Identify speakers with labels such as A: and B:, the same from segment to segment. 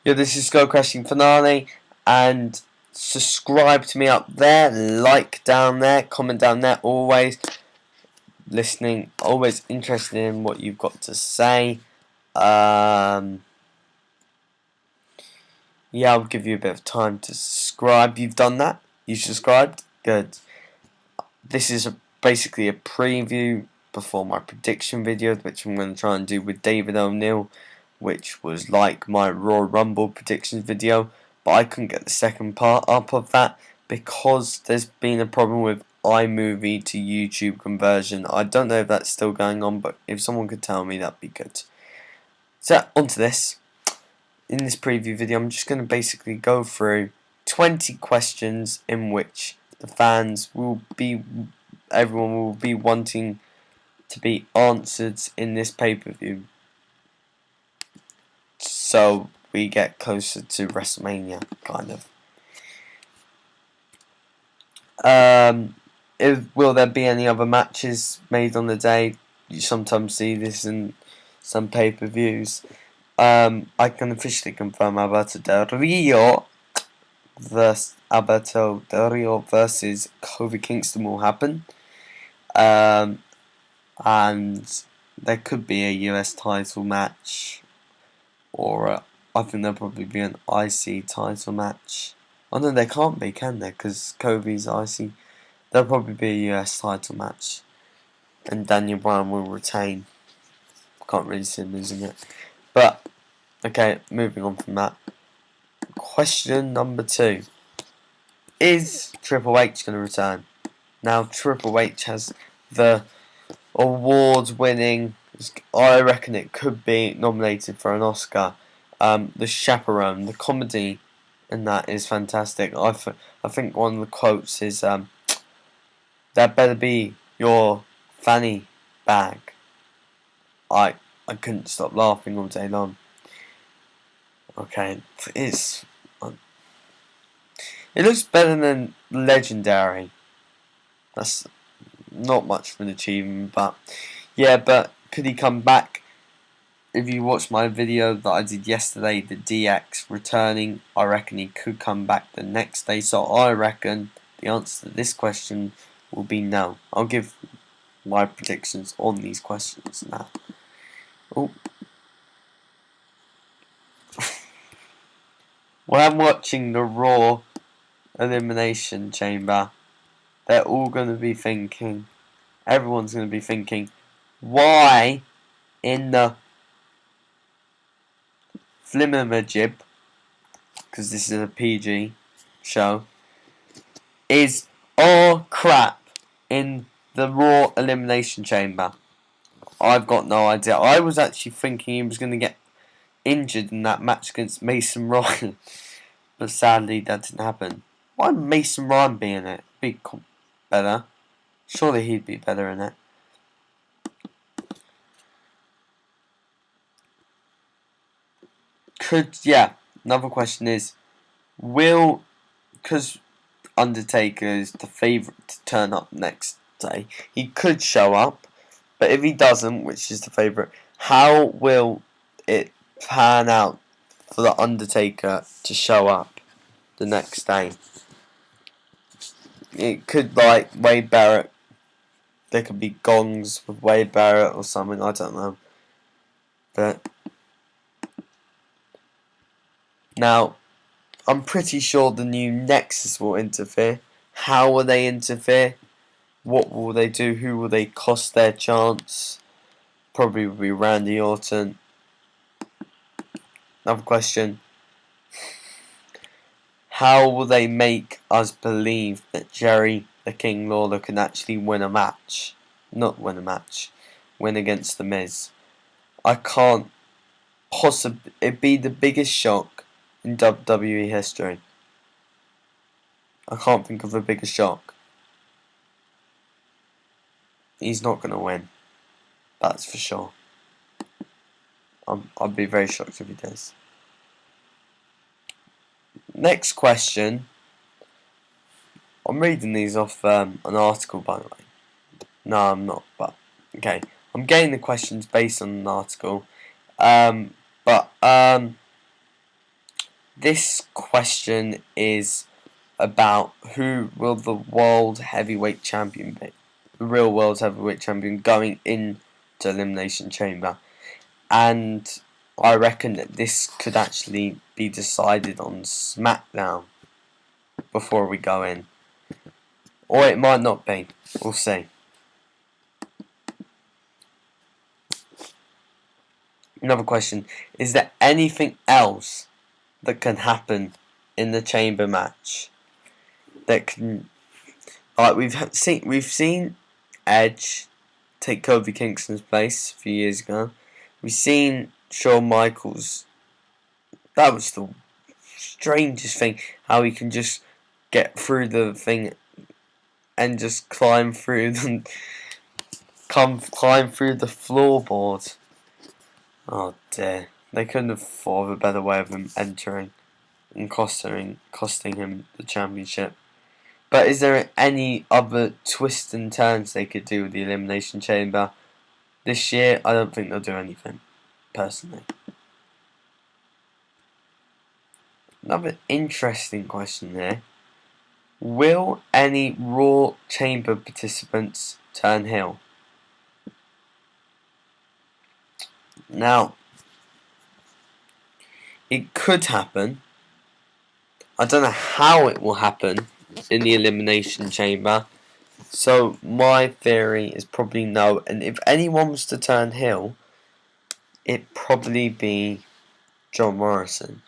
A: Yeah, this is Skull Crashing Finale, and subscribe to me up there, like down there, comment down there, always listening, always interested in what you've got to say. Yeah, I'll give you a bit of time to subscribe. You've done that? You subscribed? Good. This is basically a preview before my prediction video, which I'm going to try and do with David O'Neill, which was like my Royal Rumble predictions video, but I couldn't get the second part up of that because there's been a problem with iMovie to YouTube conversion. I don't know if that's still going on, but if someone could tell me, that'd be good. So, onto this. In this preview video, I'm just going to basically go through 20 questions in which the fans will be, everyone will be wanting to be answered in this pay-per-view, so we get closer to WrestleMania, kind of. Will there be any other matches made on the day? You sometimes see this in some pay-per-views. I can officially confirm Alberto Del Rio versus Kofi Kingston will happen. And there could be a US title match, or I think there'll probably be an IC title match. Oh no, there can't be, can there? Because Kofi's IC. There'll probably be a US title match, and Daniel Bryan will retain. Can't really see him losing it. But, okay, moving on from that. Question number 2. Is Triple H going to return? Now, Triple H has the award-winning, I reckon it could be nominated for an Oscar, The Chaperone. The comedy in that is fantastic. I think one of the quotes is, that better be your fanny bag. I couldn't stop laughing all day long. Okay, it looks better than Legendary. That's not much of an achievement, but yeah, but could he come back? If you watch my video that I did yesterday, the DX returning, I reckon he could come back the next day. So I reckon the answer to this question will be no. I'll give my predictions on these questions now. Oh. When I'm watching the Raw Elimination Chamber, they're all going to be thinking, everyone's going to be thinking, why in the flimmermajib, because this is a PG show, is all crap in the Raw Elimination Chamber? I've got no idea. I was actually thinking he was going to get injured in that match against Mason Ryan, but sadly that didn't happen. Why would Mason Ryan be in it? Be better. Surely he'd be better in it. Another question is, because Undertaker is the favourite to turn up next day, he could show up, but if he doesn't, which is the favourite, how will it pan out for the Undertaker to show up the next day? It could, like, Wade Barrett, there could be gongs with Wade Barrett or something, I don't know. But now, I'm pretty sure the new Nexus will interfere. How will they interfere? What will they do? Who will they cost their chance? Probably will be Randy Orton. Another question. How will they make us believe that Jerry the King Lawler can actually win a match? Not win a match. Win against The Miz. I can't possibly... It'd be the biggest shock in WWE history. I can't think of a bigger shock. He's not going to win. That's for sure. I'd be very shocked if he does. Next question. I'm reading these off an article, by the way. No, I'm not, but okay. I'm getting the questions based on an article. this question is about who will the world heavyweight champion be, the real world heavyweight champion going into Elimination Chamber, and I reckon that this could actually be decided on SmackDown before we go in, or it might not be. We'll see. Another question: is there anything else that can happen in the chamber match that can, like we've seen Edge take Kofi Kingston's place a few years ago. We've seen Shawn Michaels. That was the strangest thing, how he can just get through the thing and just climb through the climb through the floorboard. Oh dear. They couldn't have thought of a better way of him entering and costing him the championship. But is there any other twists and turns they could do with the Elimination Chamber this year? I don't think they'll do anything, personally. Another interesting question here. Will any Raw Chamber participants turn heel? Now, it could happen. I don't know how it will happen in the Elimination Chamber. So my theory is probably no. And if anyone was to turn heel, it'd probably be John Morrison.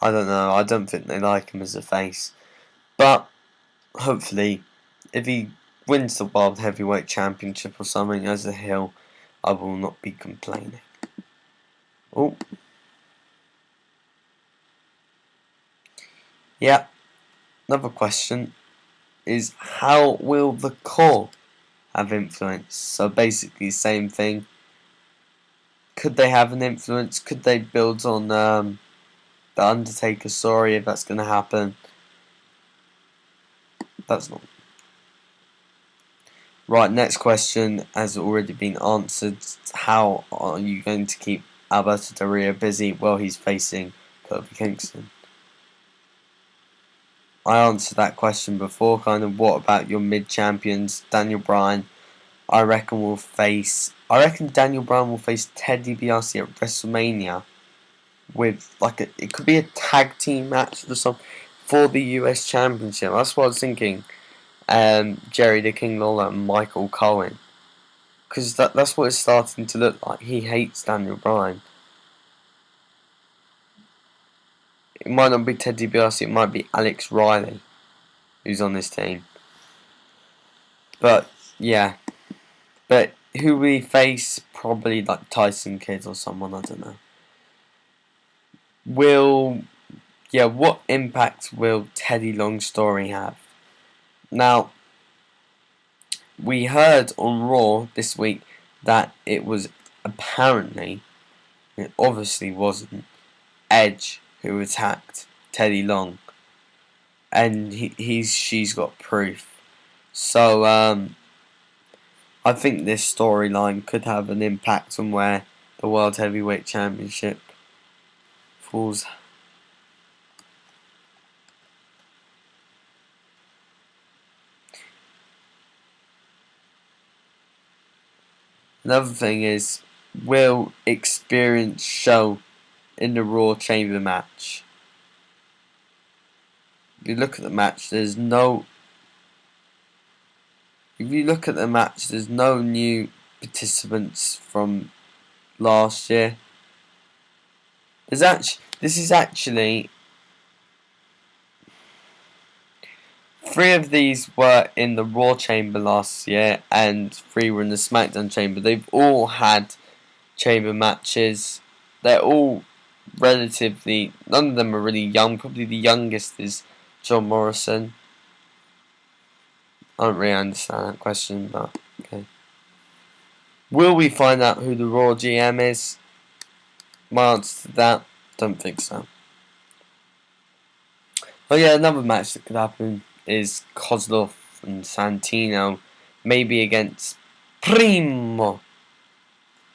A: I don't know. I don't think they like him as a face. But hopefully, if he wins the World Heavyweight Championship or something as a heel, I will not be complaining. Oh. Yeah. Another question is, how will the core have influence? So basically, same thing. Could they have an influence? Could they build on the Undertaker story, if that's going to happen? That's not. Right, next question has already been answered. How are you going to keep Alberto Del Rio busy? Well, he's facing Kofi Kingston. I answered that question before, kind of. What about your mid-champions? Daniel Bryan, I reckon Daniel Bryan will face Ted DiBiase at WrestleMania with, like, it could be a tag team match for the US Championship. That's what I was thinking. Jerry the King Lawler and Michael Cohen, because that's what it's starting to look like. He hates Daniel Bryan. It might not be Ted DiBiase, it might be Alex Riley who's on this team. But yeah, but who we face? Probably like Tyson Kidd or someone, I don't know. What impact will Teddy Long's story have? Now, we heard on Raw this week that it was apparently, it obviously wasn't, Edge who attacked Teddy Long, and she's got proof. So I think this storyline could have an impact on where the World Heavyweight Championship falls. Another thing is, will experience show in the Raw Chamber match? If you look at the match, there's no new participants from last year. This is actually 3 of these were in the Raw Chamber last year, and 3 were in the SmackDown Chamber. They've all had chamber matches. They're all relatively, none of them are really young. Probably the youngest is John Morrison. I don't really understand that question, but okay. Will we find out who the Raw GM is? My answer to that, don't think so. Oh yeah, another match that could happen is Kozlov and Santino, maybe against Primo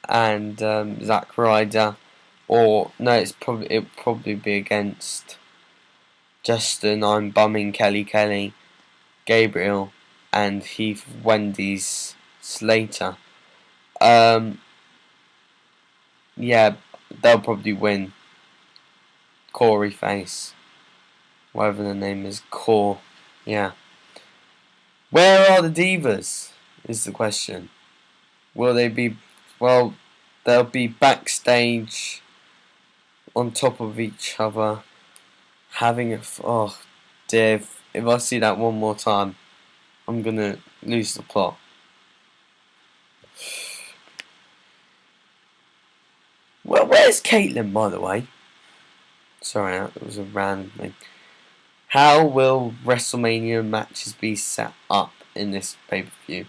A: and Zack Ryder, Or no, it'll probably be against Justin, I'm Bumming, Kelly, Gabriel, and Heath, Wendy's, Slater. Yeah, they'll probably win. Corey Face, whatever the name is, Core. Yeah. Where are the Divas? Is the question. Will they be? Well, they'll be backstage, on top of each other, having a. Oh, dear! If I see that one more time, I'm gonna lose the plot. Well, where's Caitlyn, by the way? Sorry, that was a random thing. How will WrestleMania matches be set up in this pay-per-view?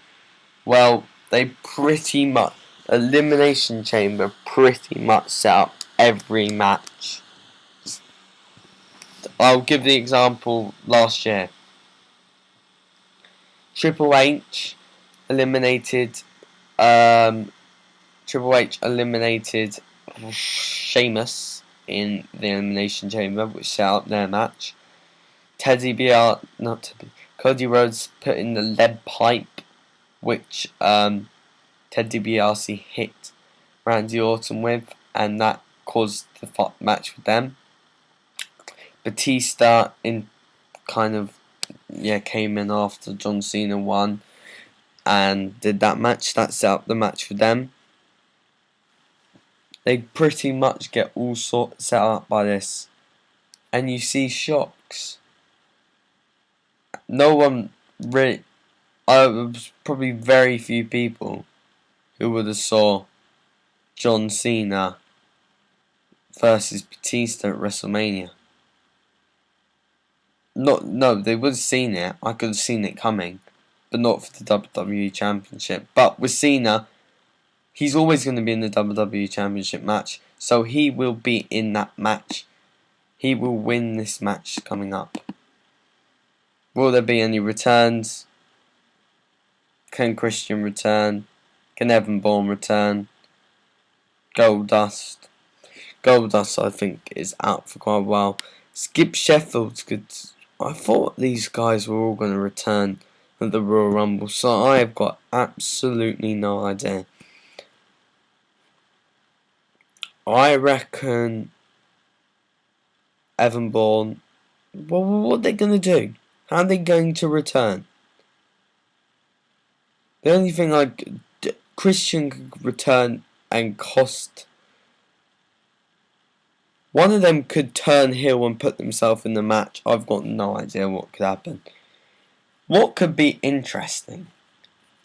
A: Well, they pretty much, Elimination Chamber pretty much set up every match. I'll give the example last year. Triple H eliminated Sheamus in the Elimination Chamber, which set up their match. Cody Rhodes put in the lead pipe, which Ted DiBiase hit Randy Orton with, and that caused the match with them. Batista came in after John Cena won and did that match. That set up the match for them. They pretty much get all sorts set up by this, and you see shocks. No one really. Was probably very few people who would have saw John Cena versus Batista at WrestleMania. No, they would have seen it. I could have seen it coming, but not for the WWE Championship. But with Cena, he's always going to be in the WWE Championship match, so he will be in that match. He will win this match coming up. Will there be any returns? Can Christian return? Can Evan Bourne return? Goldust, I think, is out for quite a while. Skip Sheffield's good. I thought these guys were all going to return at the Royal Rumble, so I have got absolutely no idea. I reckon Evan Bourne. Well, what are they going to do? How are they going to return? The only thing Christian could return and cost. One of them could turn heel and put themselves in the match. I've got no idea what could happen. What could be interesting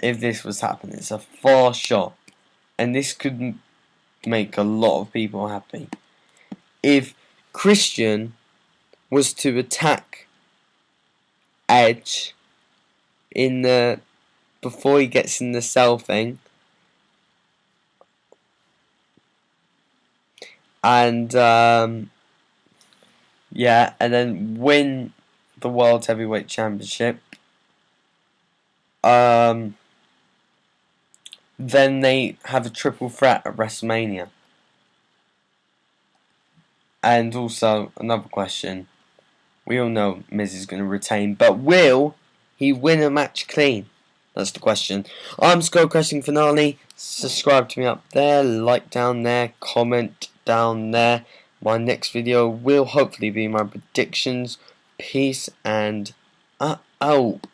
A: if this was happening? It's a far shot, and this could make a lot of people happy. If Christian was to attack Edge before he gets in the cell thing, and and then win the World Heavyweight Championship, then they have a triple threat at WrestleMania. And also, another question. We all know Miz is going to retain, but will he win a match clean? That's the question. I'm Skull Crushing Finale. Subscribe to me up there, like down there, comment down there. My next video will hopefully be my predictions. Peace and out.